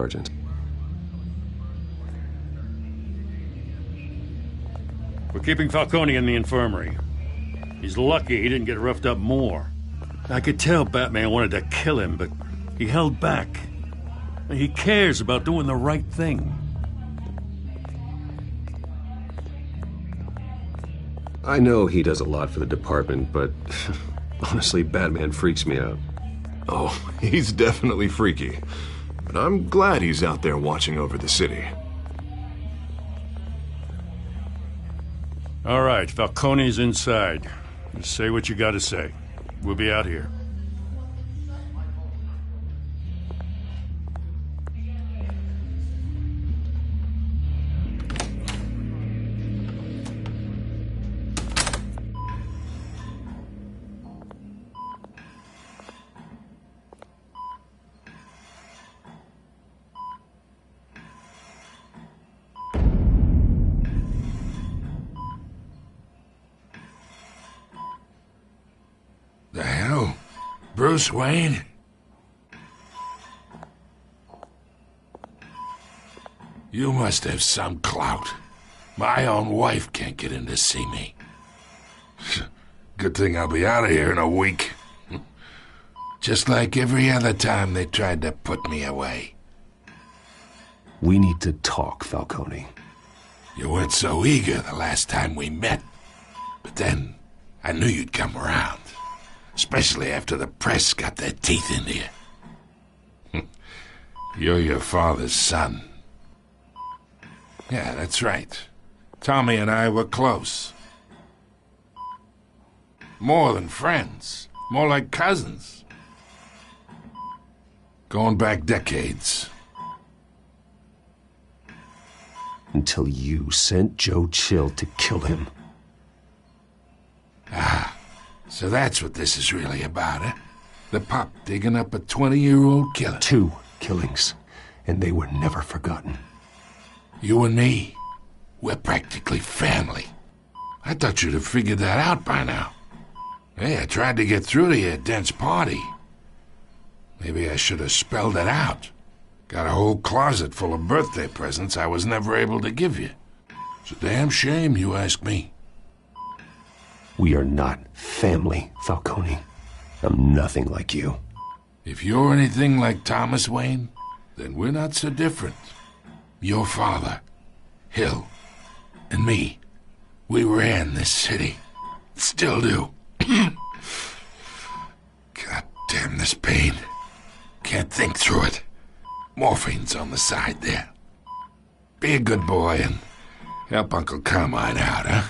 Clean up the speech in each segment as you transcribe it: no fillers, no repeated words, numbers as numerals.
Sergeant. We're keeping Falcone in the infirmary. He's lucky he didn't get roughed up more. I could tell Batman wanted to kill him, but he held back. He cares about doing the right thing. I know he does a lot for the department, but honestly, Batman freaks me out. Oh, he's definitely freaky. But I'm glad he's out there watching over the city. All right, Falcone's inside. Just say what you gotta say. We'll be out here. The hell? Bruce Wayne? You must have some clout. My own wife can't get in to see me. Good thing I'll be out of here in a week. Just like every other time they tried to put me away. We need to talk, Falcone. You weren't so eager the last time we met. But then, I knew you'd come around. Especially after the press got their teeth into you. You're your father's son. Yeah, that's right. Tommy and I were close. More than friends. More like cousins. Going back decades. Until you sent Joe Chill to kill him. Ah. So that's what this is really about, eh? The pup digging up a 20-year-old killer. 2 killings, and they were never forgotten. You and me, we're practically family. I thought you'd have figured that out by now. Hey, I tried to get through to your dense party. Maybe I should have spelled it out. Got a whole closet full of birthday presents I was never able to give you. It's a damn shame, you ask me. We are not family, Falcone. I'm nothing like you. If you're anything like Thomas Wayne, then we're not so different. Your father, Hill, and me, we ran this city. Still do. God damn this pain. Can't think through it. Morphine's on the side there. Be a good boy and help Uncle Carmine out, huh?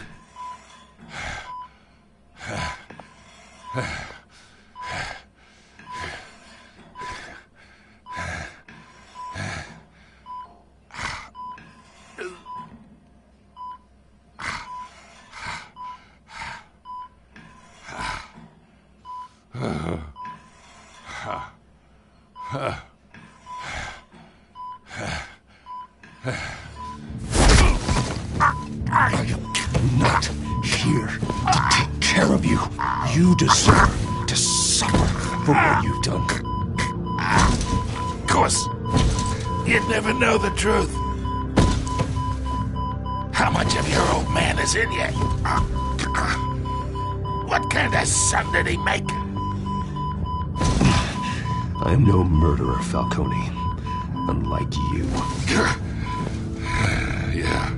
Not here to take care of you. You deserve to suffer for what you've done. Of course, you'd never know the truth. How much of your old man is in you? What kind of son did he make? I'm no murderer, Falcone. Unlike you. Yeah.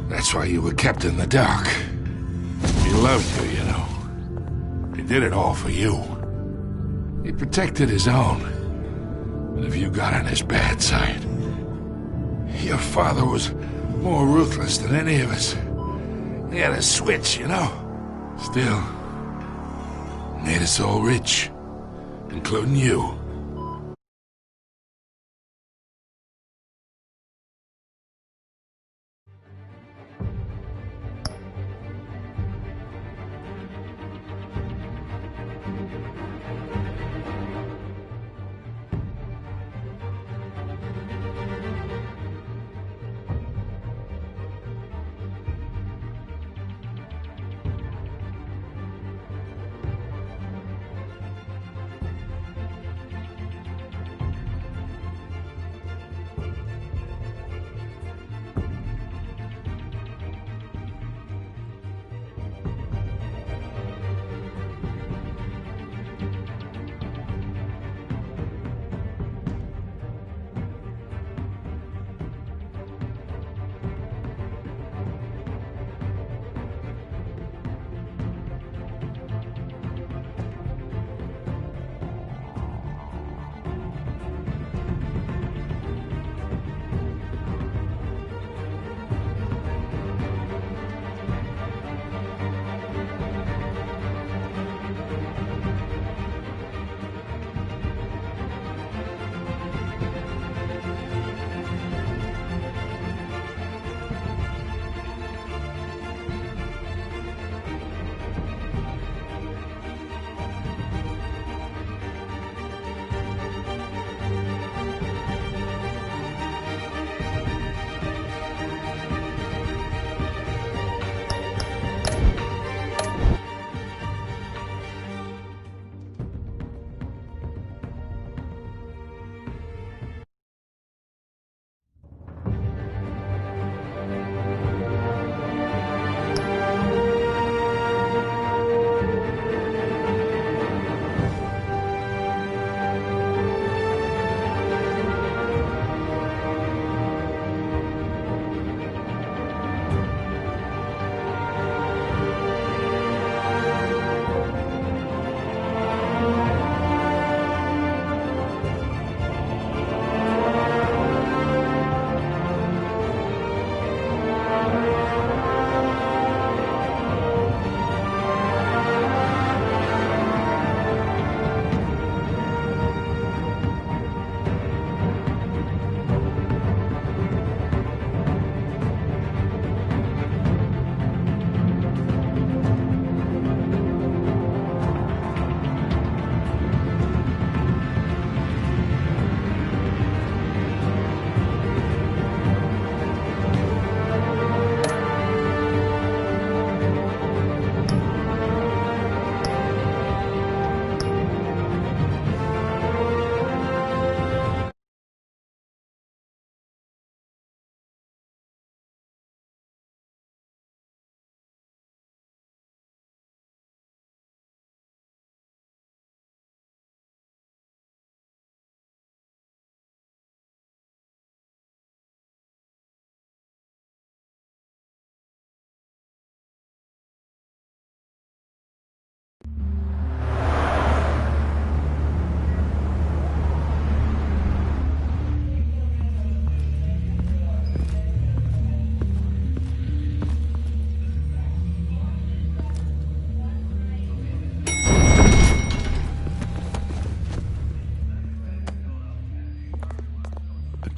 That's why you were kept in the dark. He loved you, you know. He did it all for you. He protected his own. But if you got on his bad side, your father was more ruthless than any of us. He had a switch, you know. Still, made us all rich, including you.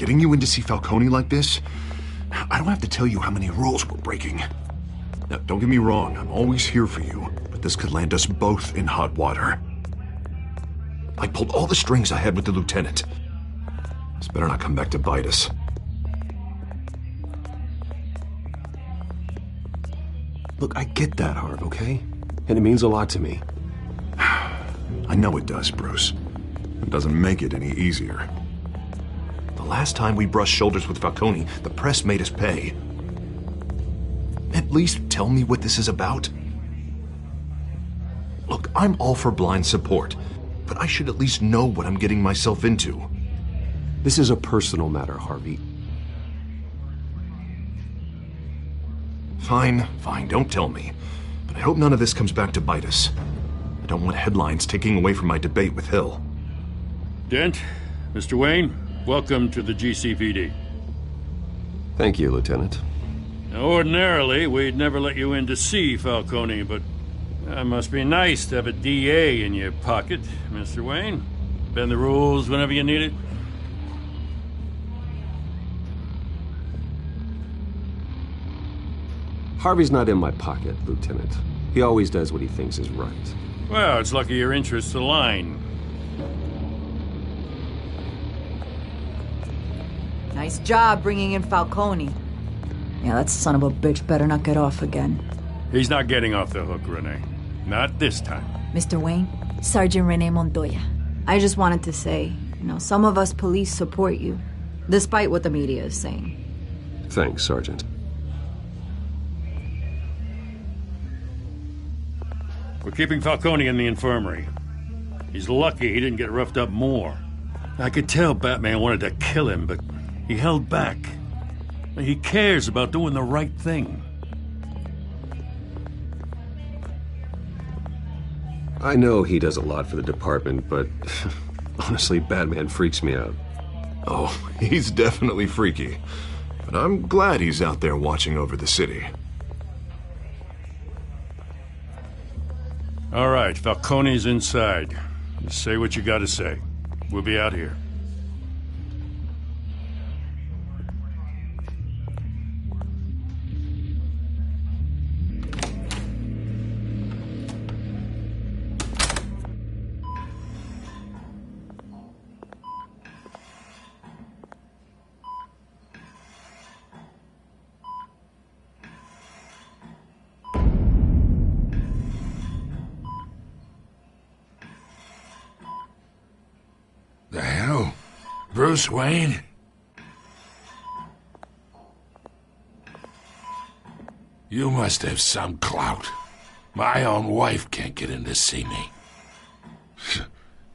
Getting you in to see Falcone like this? I don't have to tell you how many rules we're breaking. Now, don't get me wrong, I'm always here for you, but this could land us both in hot water. I pulled all the strings I had with the lieutenant. This better not come back to bite us. Look, I get that, Harv, okay? And it means a lot to me. I know it does, Bruce. It doesn't make it any easier. The last time we brushed shoulders with Falcone, the press made us pay. At least tell me what this is about. Look, I'm all for blind support, but I should at least know what I'm getting myself into. This is a personal matter, Harvey. Fine, don't tell me. But I hope none of this comes back to bite us. I don't want headlines taking away from my debate with Hill. Dent, Mr. Wayne, welcome to the GCPD. Thank you, Lieutenant. Now, ordinarily, we'd never let you in to see Falcone, but it must be nice to have a DA in your pocket, Mr. Wayne. Bend the rules whenever you need it. Harvey's not in my pocket, Lieutenant. He always does what he thinks is right. Well, it's lucky your interests align. Nice job bringing in Falcone. Yeah, that son of a bitch better not get off again. He's not getting off the hook, Renee. Not this time. Mr. Wayne, Sergeant Renee Montoya. I just wanted to say, some of us police support you, despite what the media is saying. Thanks, Sergeant. We're keeping Falcone in the infirmary. He's lucky he didn't get roughed up more. I could tell Batman wanted to kill him, but he held back. He cares about doing the right thing. I know he does a lot for the department, but honestly, Batman freaks me out. Oh, he's definitely freaky. But I'm glad he's out there watching over the city. All right, Falcone's inside. Just say what you gotta say. We'll be out here. The hell? Bruce Wayne? You must have some clout. My own wife can't get in to see me.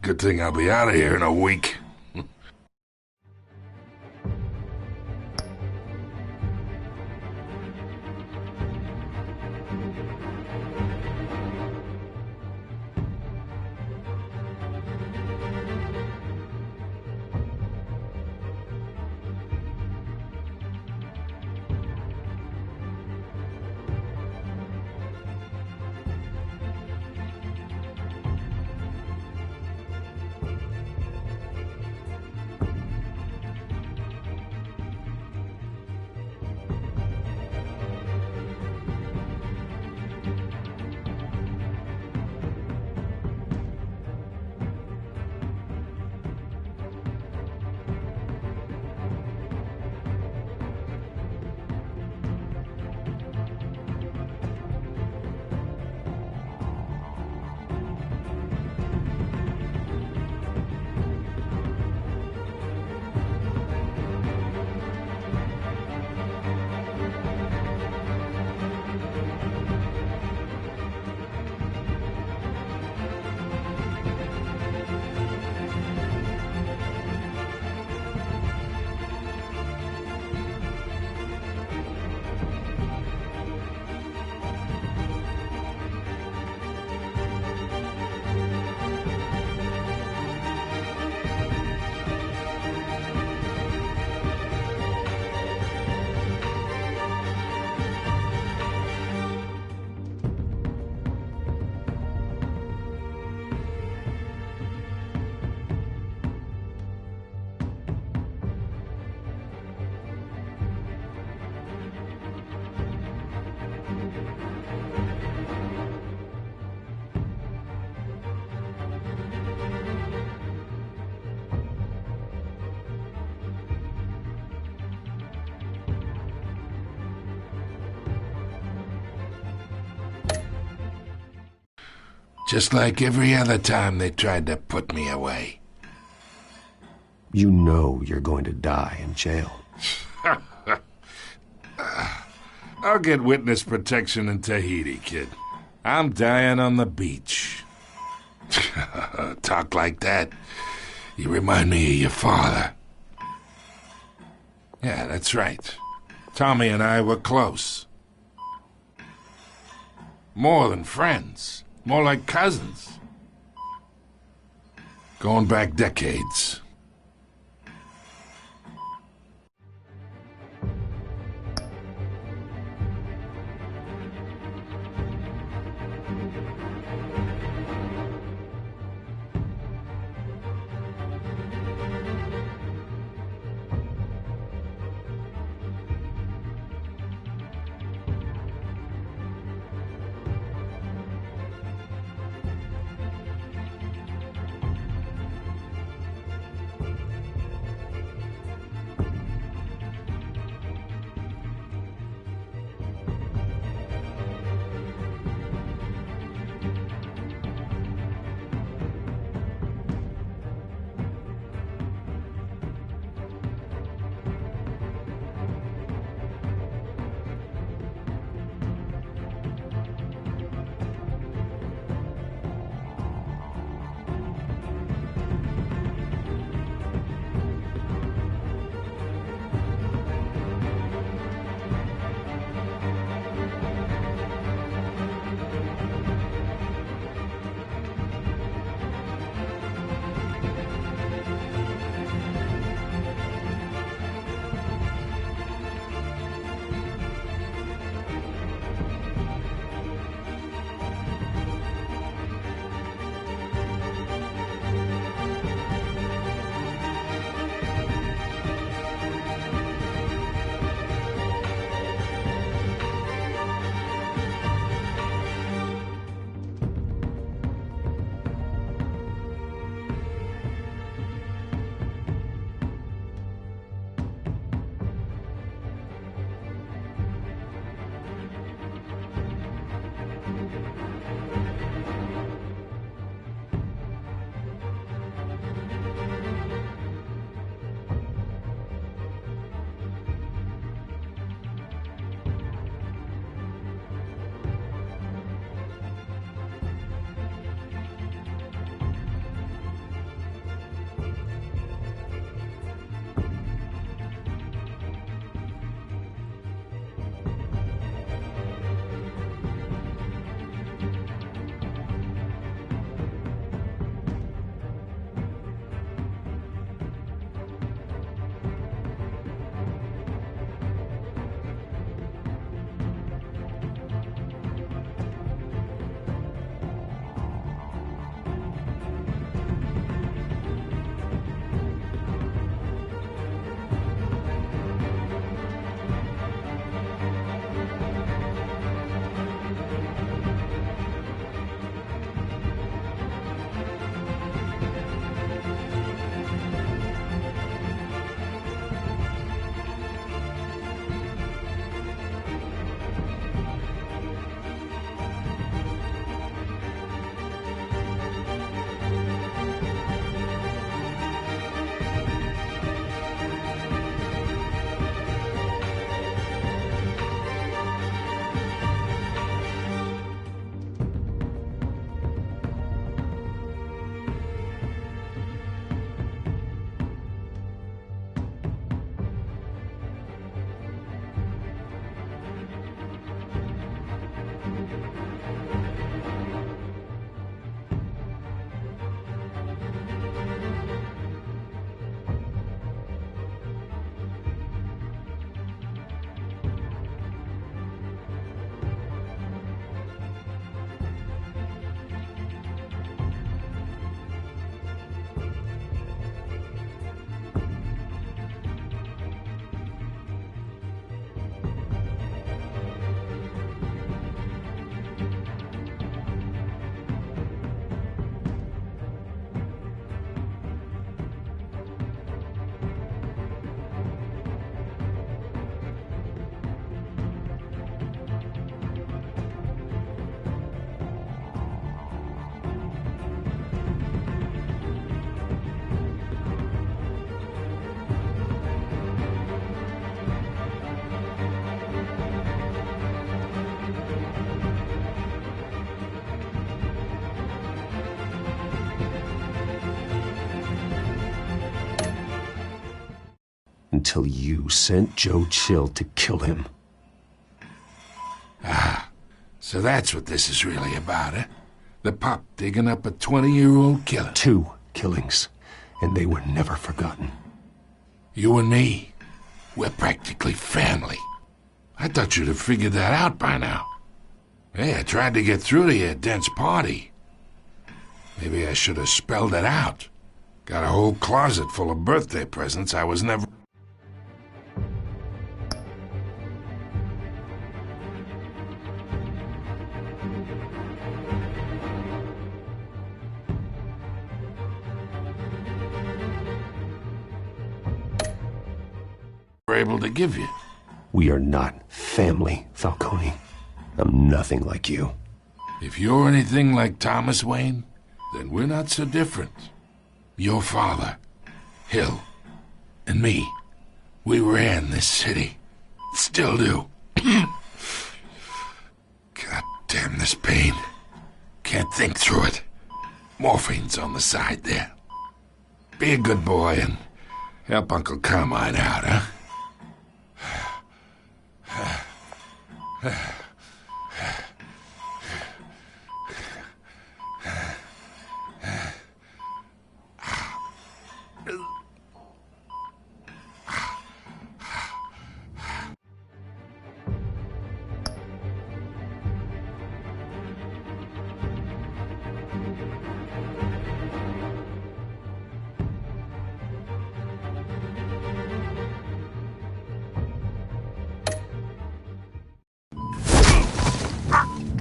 Good thing I'll be out of here in a week. Just like every other time they tried to put me away. You know you're going to die in jail. I'll get witness protection in Tahiti, kid. I'm dying on the beach. Talk like that. You remind me of your father. Yeah, that's right. Tommy and I were close. More than friends. More like cousins. Going back decades. until you sent Joe Chill to kill him. So that's what this is really about, eh? The pup digging up a 20-year-old killer. 2 killings, and they were never forgotten. You and me, we're practically family. I thought you'd have figured that out by now. Hey, I tried to get through to your dense party. Maybe I should have spelled it out. Got a whole closet full of birthday presents I was never... able to give you. We are not family, Falcone. I'm nothing like you. If you're anything like Thomas Wayne, then we're not so different. Your father, Hill, and me, we ran this city. Still do. God damn this pain. Can't think through it. Morphine's on the side there. Be a good boy and help Uncle Carmine out, huh?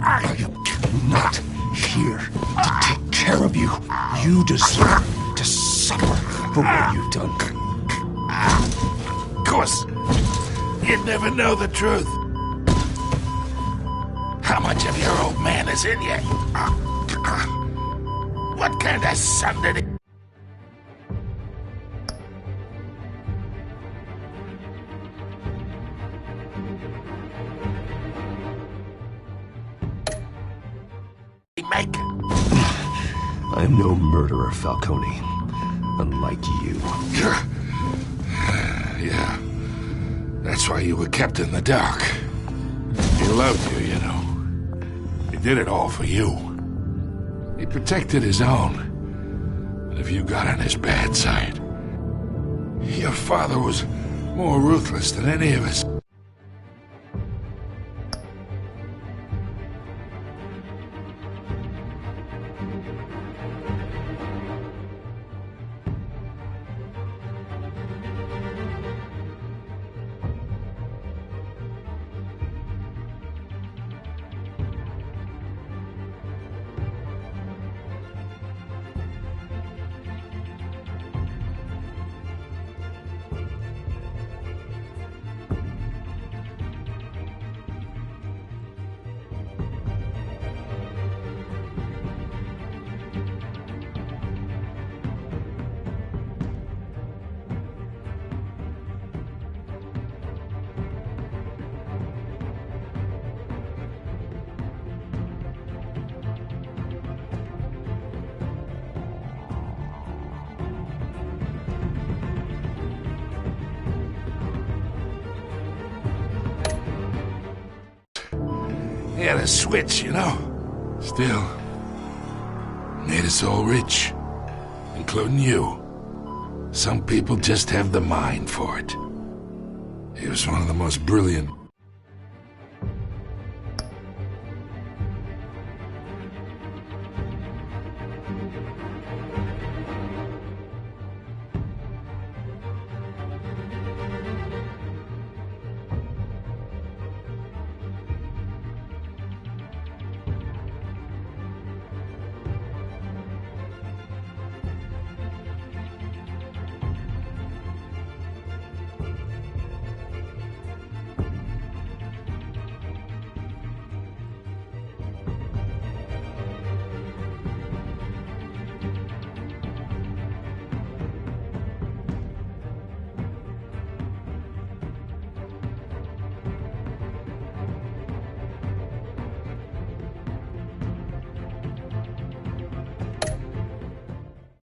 I am not here to take care of you. You deserve to suffer for what you've done. Of course, you'd never know the truth. How much of your old man is in you? What kind of son did he... make? I am no murderer, Falcone. Unlike you. Yeah. That's why you were kept in the dark. He loved you, you know. He did it all for you. He protected his own. And if you got on his bad side, your father was more ruthless than any of us. He had a switch, you know. Still, made us all rich, including you. Some people just have the mind for it. He was one of the most brilliant.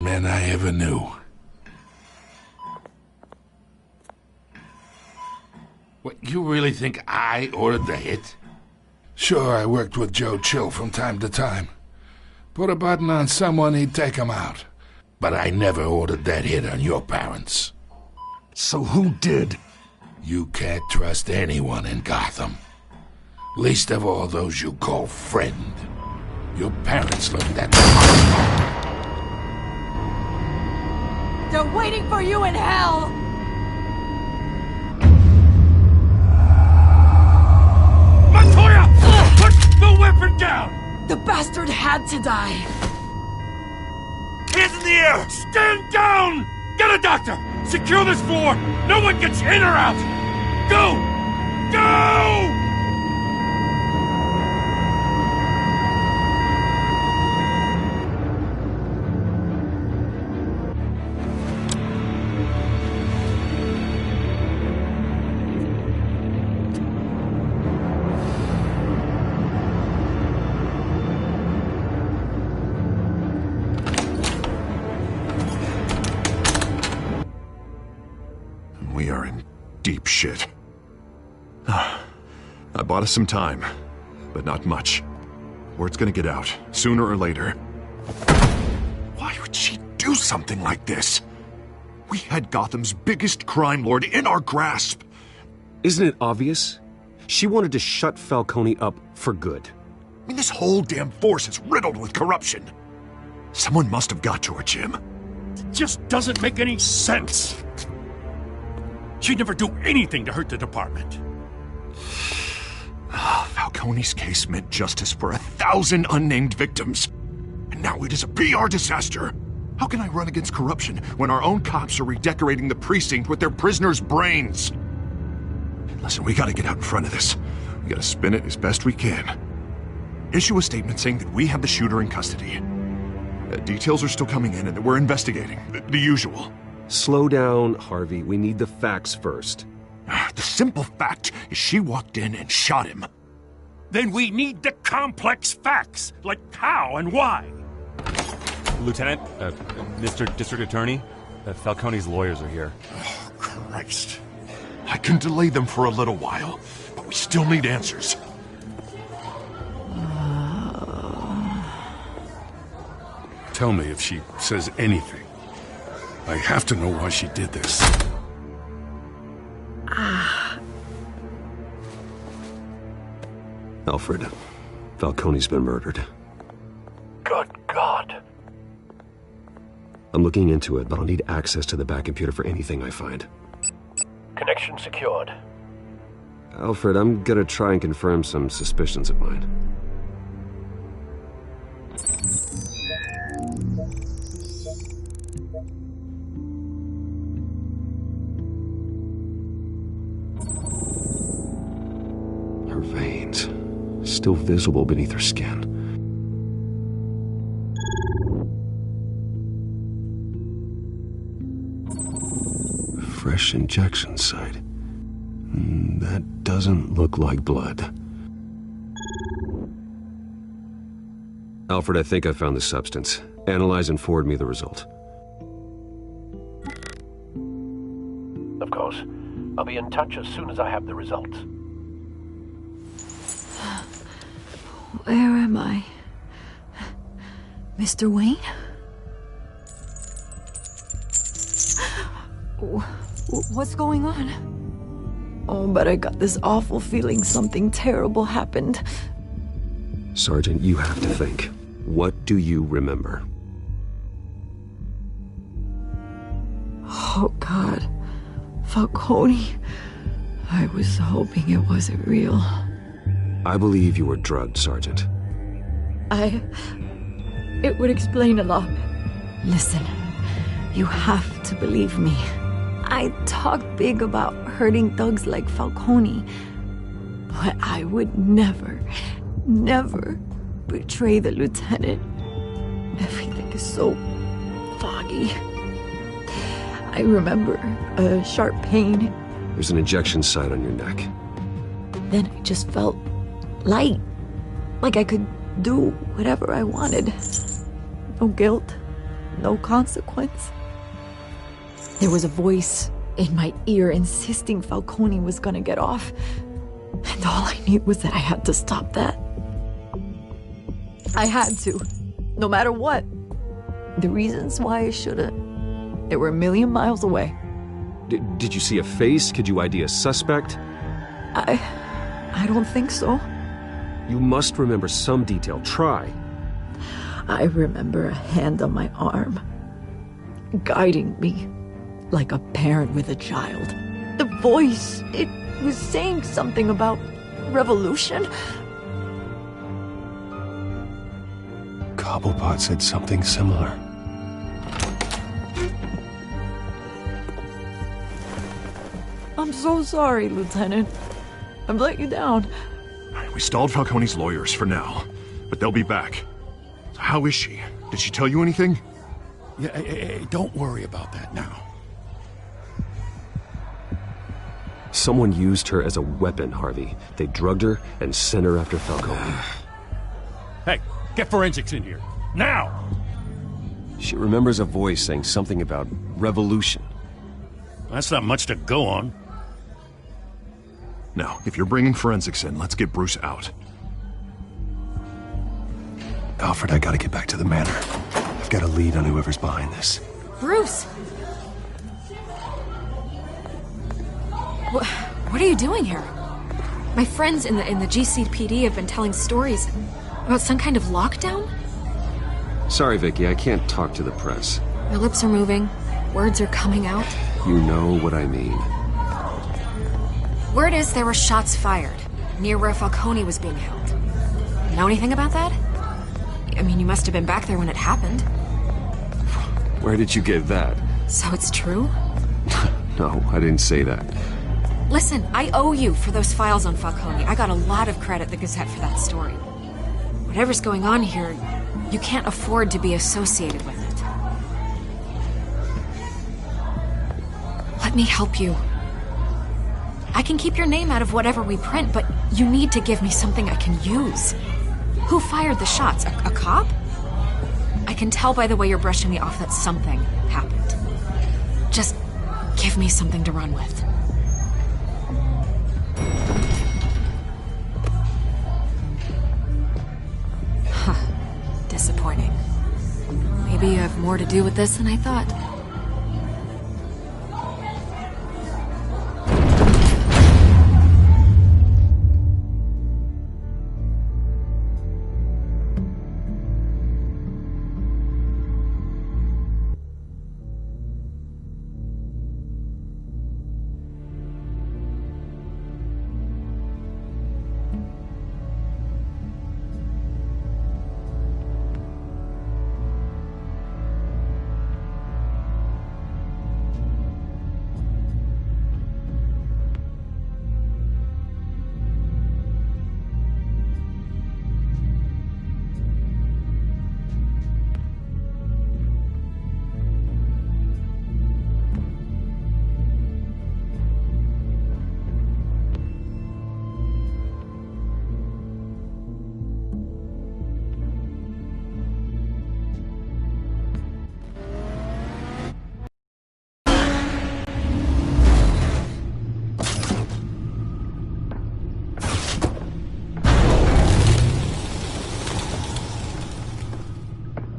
Men I ever knew. You really think I ordered the hit? Sure, I worked with Joe Chill from time to time. Put a button on someone, he'd take him out. But I never ordered that hit on your parents. So who did? You can't trust anyone in Gotham. Least of all those you call friend. Your parents learned that. They're waiting for you in hell! Montoya! Put the weapon down! The bastard had to die! Hands in the air! Stand down! Get a doctor! Secure this floor! No one gets in or out! Go! Go! We are in deep shit. I bought us some time, but not much. Word's gonna get out, sooner or later. Why would she do something like this? We had Gotham's biggest crime lord in our grasp. Isn't it obvious? She wanted to shut Falcone up for good. I mean, this whole damn force is riddled with corruption. Someone must have got to her, Jim. It just doesn't make any sense. She'd never do anything to hurt the department. Falcone's case meant justice for 1,000 unnamed victims. And now it is a PR disaster. How can I run against corruption when our own cops are redecorating the precinct with their prisoners' brains? Listen, we gotta get out in front of this. We gotta spin it as best we can. Issue a statement saying that we have the shooter in custody. Details are still coming in and that we're investigating. The usual. Slow down, Harvey. We need the facts first. The simple fact is she walked in and shot him. Then we need the complex facts, like how and why. Lieutenant, Mr. District Attorney, Falcone's lawyers are here. Oh, Christ. I can delay them for a little while, but we still need answers. Tell me if she says anything. I have to know why she did this. Alfred, Falcone's been murdered. Good God. I'm looking into it, but I'll need access to the back computer for anything I find. Connection secured. Alfred, I'm gonna try and confirm some suspicions of mine. Her veins, still visible beneath her skin. Fresh injection site. That doesn't look like blood. Alfred, I think I found the substance. Analyze and forward me the result. Of course. I'll be in touch as soon as I have the results. Where am I? Mr. Wayne? What's going on? Oh, but I got this awful feeling something terrible happened. Sergeant, you have to think. What do you remember? Oh, God. Falcone. I was hoping it wasn't real. I believe you were drugged, Sergeant. It would explain a lot. Listen, you have to believe me. I talk big about hurting thugs like Falcone, but I would never betray the lieutenant. Everything is so foggy. I remember a sharp pain. There's an injection site on your neck. Then I just felt light, like I could do whatever I wanted. No guilt, no consequence. There was a voice in my ear insisting Falcone was gonna get off. And all I knew was that I had to stop that. I had to, no matter what. The reasons why I shouldn't, they were a million miles away. Did you see a face? Could you ID a suspect? I don't think so. You must remember some detail. Try. I remember a hand on my arm, guiding me like a parent with a child. The voice, it was saying something about revolution. Cobblepot said something similar. I'm so sorry, Lieutenant. I've let you down. We stalled Falcone's lawyers for now, but they'll be back. So how is she? Did she tell you anything? Yeah, hey, don't worry about that now. Someone used her as a weapon, Harvey. They drugged her and sent her after Falcone. Hey, get forensics in here. Now! She remembers a voice saying something about revolution. That's not much to go on. Now, if you're bringing forensics in, let's get Bruce out. Alfred, I gotta get back to the manor. I've got a lead on whoever's behind this. Bruce! What are you doing here? My friends in the GCPD have been telling stories about some kind of lockdown? Sorry, Vicky, I can't talk to the press. Your lips are moving. Words are coming out. You know what I mean. Word is there were shots fired near where Falcone was being held. Know anything about that? I mean, you must have been back there when it happened. Where did you get that? So it's true? No, I didn't say that. Listen, I owe you for those files on Falcone. I got a lot of credit at the Gazette for that story. Whatever's going on here, you can't afford to be associated with it. Let me help you. I can keep your name out of whatever we print, but you need to give me something I can use. Who fired the shots? A cop? I can tell by the way you're brushing me off that something happened. Just give me something to run with. Huh. Disappointing. Maybe you have more to do with this than I thought.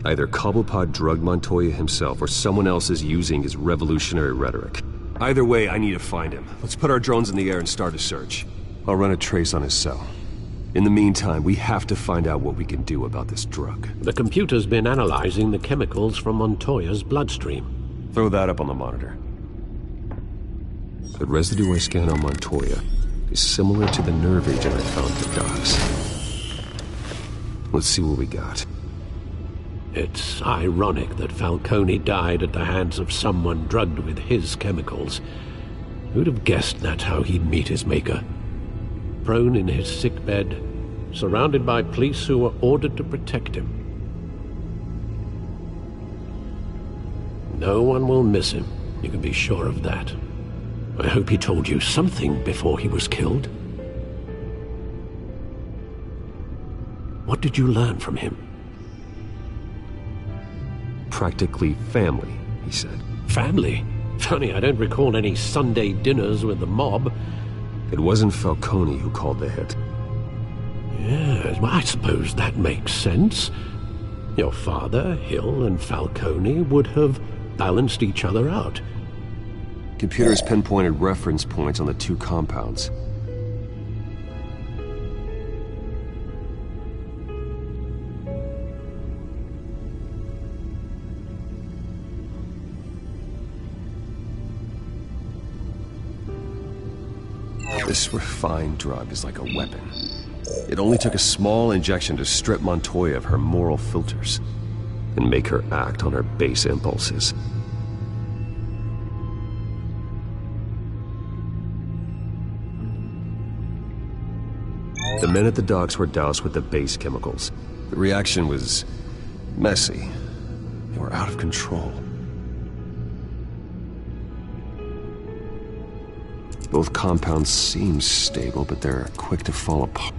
Either Cobblepot drugged Montoya himself or someone else is using his revolutionary rhetoric. Either way, I need to find him. Let's put our drones in the air and start a search. I'll run a trace on his cell. In the meantime, we have to find out what we can do about this drug. The computer's been analyzing the chemicals from Montoya's bloodstream. Throw that up on the monitor. The residue I scanned on Montoya is similar to the nerve agent I found at the docks. Let's see what we got. It's ironic that Falcone died at the hands of someone drugged with his chemicals. Who'd have guessed that's how he'd meet his maker? Prone in his sickbed, surrounded by police who were ordered to protect him. No one will miss him, you can be sure of that. I hope he told you something before he was killed. What did you learn from him? Practically family, he said. Family? Funny, I don't recall any Sunday dinners with the mob. It wasn't Falcone who called the hit. Yes, well, I suppose that makes sense. Your father, Hill, and Falcone would have balanced each other out. Computers pinpointed reference points on the two compounds. This refined drug is like a weapon. It only took a small injection to strip Montoya of her moral filters and make her act on her base impulses. The men at the docks were doused with the base chemicals. The reaction was messy. They were out of control. Both compounds seem stable, but they're quick to fall apart.